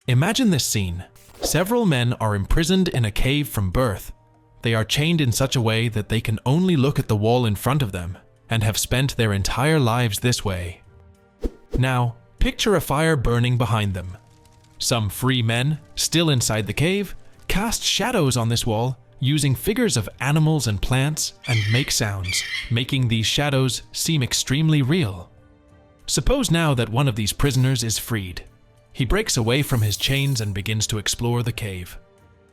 Imagine this scene. Several men are imprisoned in a cave from birth. They are chained in such a way that they can only look at the wall in front of them and have spent their entire lives this way. Now, picture a fire burning behind them. Some free men, still inside the cave, cast shadows on this wall using figures of animals and plants and make sounds, making these shadows seem extremely real. Suppose now that one of these prisoners is freed. He breaks away from his chains and begins to explore the cave.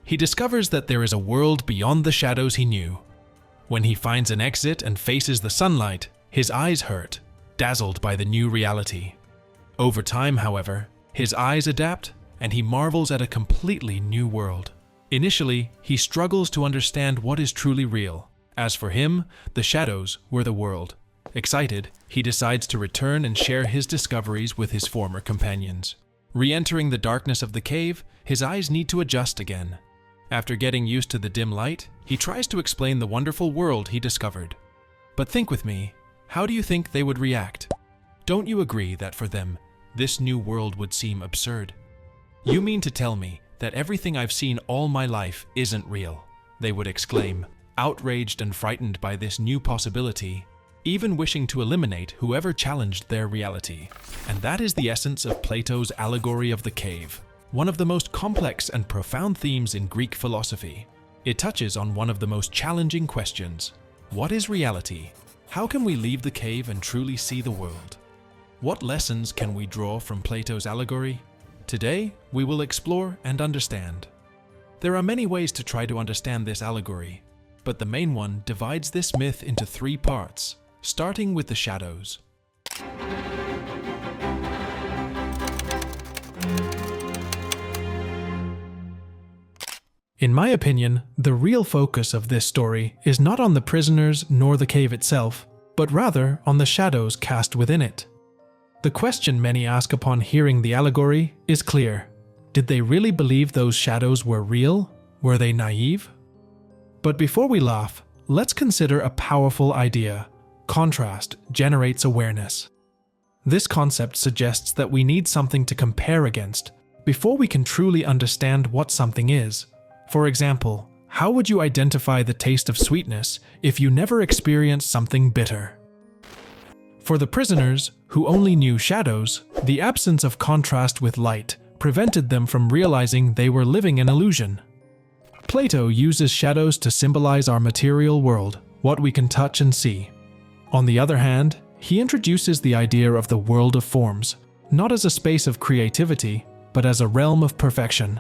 He discovers that there is a world beyond the shadows he knew. When he finds an exit and faces the sunlight, his eyes hurt, dazzled by the new reality. Over time, however, his eyes adapt and he marvels at a completely new world. Initially, he struggles to understand what is truly real. As for him, the shadows were the world. Excited, he decides to return and share his discoveries with his former companions. Re-entering the darkness of the cave, his eyes need to adjust again. After getting used to the dim light, he tries to explain the wonderful world he discovered. But think with me, how do you think they would react? Don't you agree that for them, this new world would seem absurd? You mean to tell me that everything I've seen all my life isn't real? They would exclaim, outraged and frightened by this new possibility, even wishing to eliminate whoever challenged their reality. And that is the essence of Plato's allegory of the cave, one of the most complex and profound themes in Greek philosophy. It touches on one of the most challenging questions. What is reality? How can we leave the cave and truly see the world? What lessons can we draw from Plato's allegory? Today, we will explore and understand. There are many ways to try to understand this allegory, but the main one divides this myth into 3 parts, starting with the shadows. In my opinion, the real focus of this story is not on the prisoners nor the cave itself, but rather on the shadows cast within it. The question many ask upon hearing the allegory is clear. Did they really believe those shadows were real? Were they naive? But before we laugh, let's consider a powerful idea. Contrast generates awareness. This concept suggests that we need something to compare against before we can truly understand what something is. For example, how would you identify the taste of sweetness if you never experienced something bitter? For the prisoners, who only knew shadows, the absence of contrast with light prevented them from realizing they were living an illusion. Plato uses shadows to symbolize our material world, what we can touch and see. On the other hand, he introduces the idea of the world of forms, not as a space of creativity, but as a realm of perfection.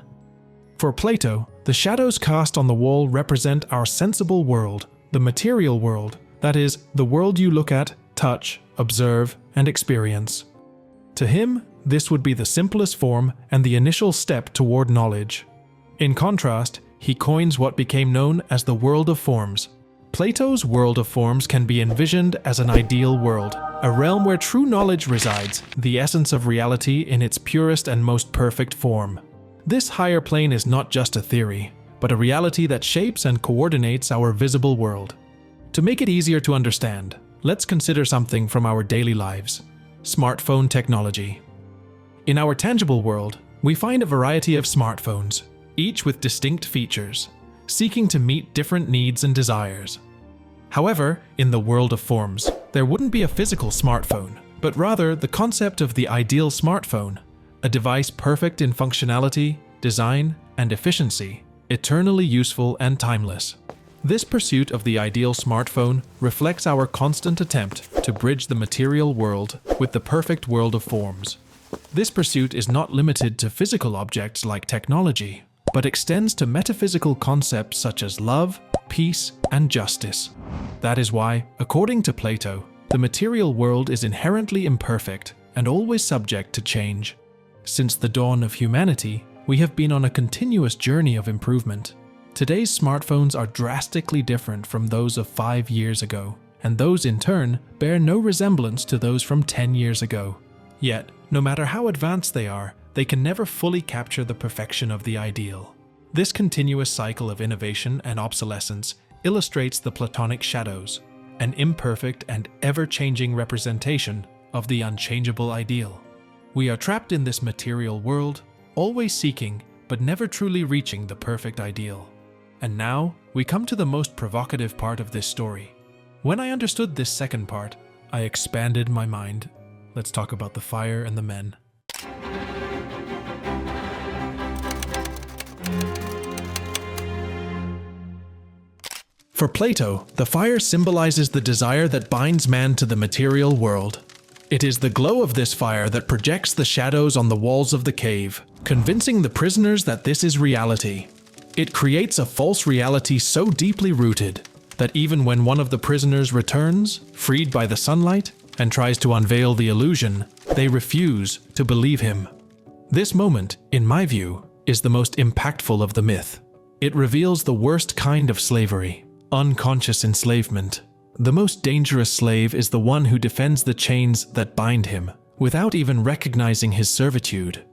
For Plato, the shadows cast on the wall represent our sensible world, the material world, that is, the world you look at, touch, observe, and experience. To him, this would be the simplest form and the initial step toward knowledge. In contrast, he coins what became known as the world of forms. Plato's world of forms can be envisioned as an ideal world, a realm where true knowledge resides, the essence of reality in its purest and most perfect form. This higher plane is not just a theory, but a reality that shapes and coordinates our visible world. To make it easier to understand, let's consider something from our daily lives: smartphone technology. In our tangible world, we find a variety of smartphones, each with distinct features, seeking to meet different needs and desires. However, in the world of forms, there wouldn't be a physical smartphone, but rather the concept of the ideal smartphone, a device perfect in functionality, design, and efficiency, eternally useful and timeless. This pursuit of the ideal smartphone reflects our constant attempt to bridge the material world with the perfect world of forms. This pursuit is not limited to physical objects like technology, but extends to metaphysical concepts such as love, peace, and justice. That is why, according to Plato, the material world is inherently imperfect and always subject to change. Since the dawn of humanity, we have been on a continuous journey of improvement. Today's smartphones are drastically different from those of 5 years ago, and those in turn bear no resemblance to those from 10 years ago. Yet, no matter how advanced they are, they can never fully capture the perfection of the ideal. This continuous cycle of innovation and obsolescence illustrates the Platonic shadows, an imperfect and ever-changing representation of the unchangeable ideal. We are trapped in this material world, always seeking but never truly reaching the perfect ideal. And now, we come to the most provocative part of this story. When I understood this second part, I expanded my mind. Let's talk about the fire and the men. For Plato, the fire symbolizes the desire that binds man to the material world. It is the glow of this fire that projects the shadows on the walls of the cave, convincing the prisoners that this is reality. It creates a false reality so deeply rooted that even when one of the prisoners returns, freed by the sunlight, and tries to unveil the illusion, they refuse to believe him. This moment, in my view, is the most impactful of the myth. It reveals the worst kind of slavery. Unconscious enslavement. The most dangerous slave is the one who defends the chains that bind him, without even recognizing his servitude.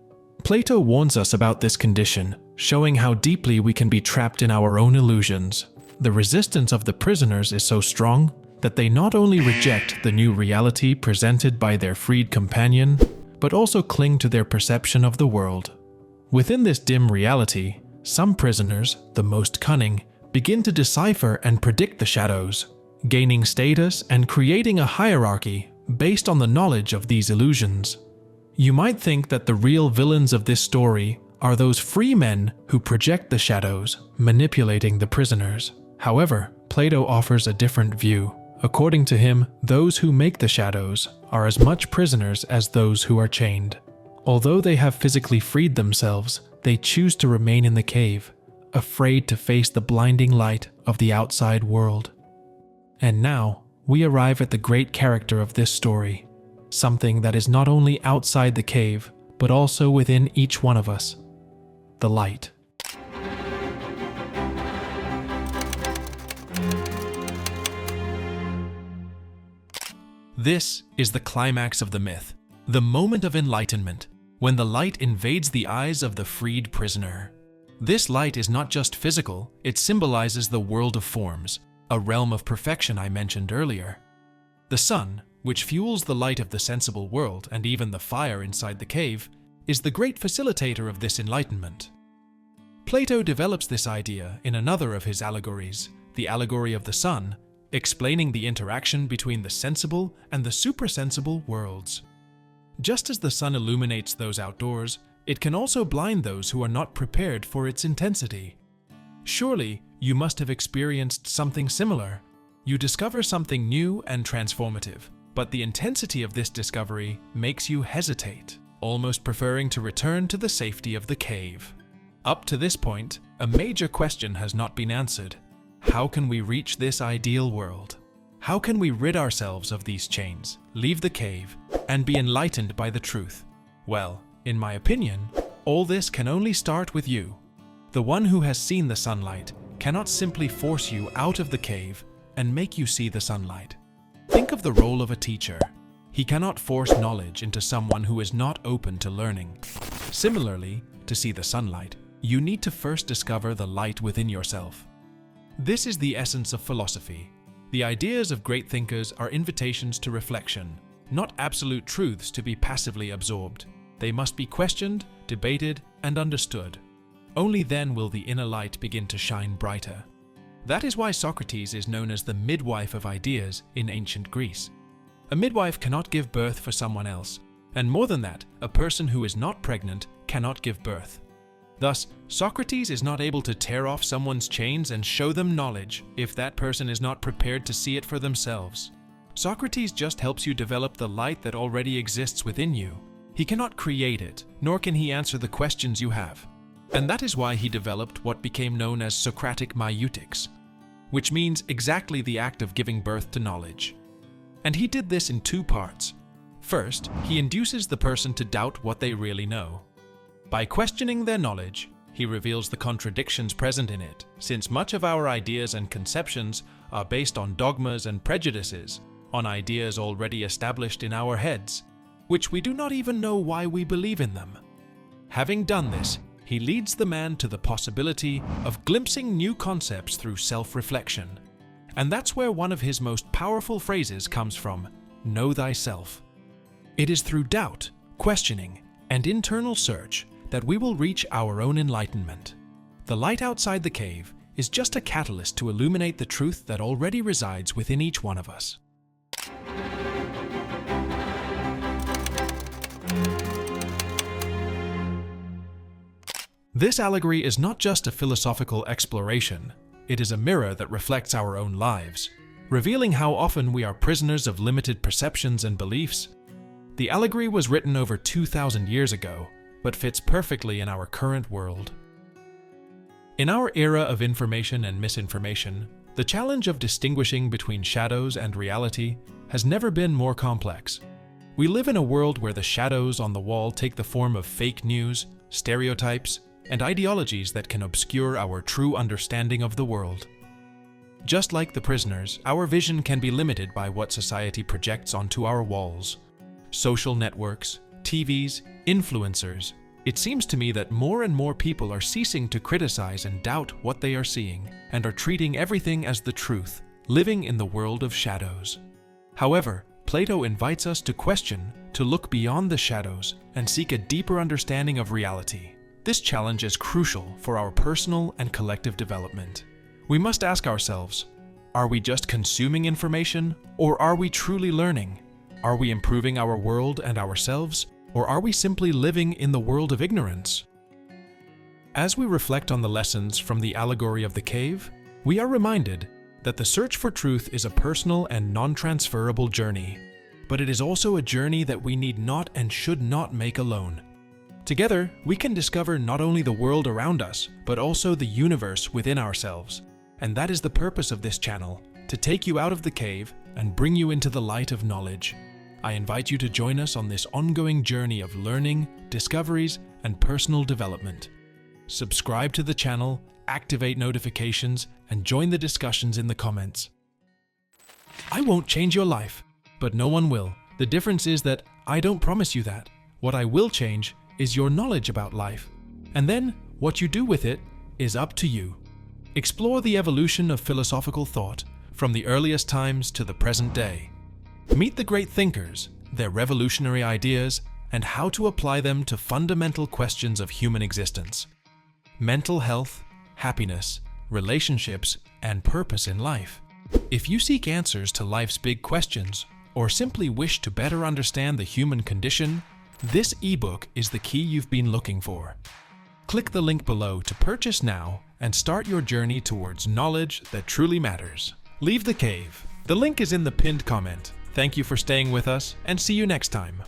Plato warns us about this condition, showing how deeply we can be trapped in our own illusions. The resistance of the prisoners is so strong that they not only reject the new reality presented by their freed companion, but also cling to their perception of the world. Within this dim reality, some prisoners, the most cunning, begin to decipher and predict the shadows, gaining status and creating a hierarchy based on the knowledge of these illusions. You might think that the real villains of this story are those free men who project the shadows, manipulating the prisoners. However, Plato offers a different view. According to him, those who make the shadows are as much prisoners as those who are chained. Although they have physically freed themselves, they choose to remain in the cave, afraid to face the blinding light of the outside world. And now, we arrive at the great character of this story, something that is not only outside the cave, but also within each one of us: the light. This is the climax of the myth, the moment of enlightenment, when the light invades the eyes of the freed prisoner. This light is not just physical, it symbolizes the world of forms, a realm of perfection I mentioned earlier. The sun, which fuels the light of the sensible world and even the fire inside the cave, is the great facilitator of this enlightenment. Plato develops this idea in another of his allegories, the allegory of the sun, explaining the interaction between the sensible and the supersensible worlds. Just as the sun illuminates those outdoors, it can also blind those who are not prepared for its intensity. Surely, you must have experienced something similar. You discover something new and transformative, but the intensity of this discovery makes you hesitate, almost preferring to return to the safety of the cave. Up to this point, a major question has not been answered. How can we reach this ideal world? How can we rid ourselves of these chains, leave the cave, and be enlightened by the truth? Well, in my opinion, all this can only start with you. The one who has seen the sunlight cannot simply force you out of the cave and make you see the sunlight. Think of the role of a teacher. He cannot force knowledge into someone who is not open to learning. Similarly, to see the sunlight, you need to first discover the light within yourself. This is the essence of philosophy. The ideas of great thinkers are invitations to reflection, not absolute truths to be passively absorbed. They must be questioned, debated, and understood. Only then will the inner light begin to shine brighter. That is why Socrates is known as the midwife of ideas in ancient Greece. A midwife cannot give birth for someone else, and more than that, a person who is not pregnant cannot give birth. Thus, Socrates is not able to tear off someone's chains and show them knowledge if that person is not prepared to see it for themselves. Socrates just helps you develop the light that already exists within you. He cannot create it, nor can he answer the questions you have. And that is why he developed what became known as Socratic maieutic, which means exactly the act of giving birth to knowledge. And he did this in two parts. First, he induces the person to doubt what they really know. By questioning their knowledge, he reveals the contradictions present in it, since much of our ideas and conceptions are based on dogmas and prejudices, on ideas already established in our heads, which we do not even know why we believe in them. Having done this, he leads the man to the possibility of glimpsing new concepts through self-reflection. And that's where one of his most powerful phrases comes from: know thyself. It is through doubt, questioning, and internal search that we will reach our own enlightenment. The light outside the cave is just a catalyst to illuminate the truth that already resides within each one of us. This allegory is not just a philosophical exploration, it is a mirror that reflects our own lives, revealing how often we are prisoners of limited perceptions and beliefs. The allegory was written over 2,000 years ago, but fits perfectly in our current world. In our era of information and misinformation, the challenge of distinguishing between shadows and reality has never been more complex. We live in a world where the shadows on the wall take the form of fake news, stereotypes, and ideologies that can obscure our true understanding of the world. Just like the prisoners, our vision can be limited by what society projects onto our walls. Social networks, TVs, influencers. It seems to me that more and more people are ceasing to criticize and doubt what they are seeing, and are treating everything as the truth, living in the world of shadows. However, Plato invites us to question, to look beyond the shadows, and seek a deeper understanding of reality. This challenge is crucial for our personal and collective development. We must ask ourselves, are we just consuming information, or are we truly learning? Are we improving our world and ourselves, or are we simply living in the world of ignorance? As we reflect on the lessons from the allegory of the cave, we are reminded that the search for truth is a personal and non-transferable journey, but it is also a journey that we need not and should not make alone. Together, we can discover not only the world around us, but also the universe within ourselves. And that is the purpose of this channel, to take you out of the cave and bring you into the light of knowledge. I invite you to join us on this ongoing journey of learning, discoveries, and personal development. Subscribe to the channel, activate notifications, and join the discussions in the comments. I won't change your life, but no one will. The difference is that I don't promise you that. What I will change is your knowledge about life, and then what you do with it is up to you. Explore the evolution of philosophical thought from the earliest times to the present day. Meet the great thinkers, their revolutionary ideas, and how to apply them to fundamental questions of human existence. Mental health, happiness, relationships, and purpose in life. If you seek answers to life's big questions, or simply wish to better understand the human condition, this ebook is the key you've been looking for. Click the link below to purchase now and start your journey towards knowledge that truly matters. Leave the cave. The link is in the pinned comment. Thank you for staying with us, and see you next time.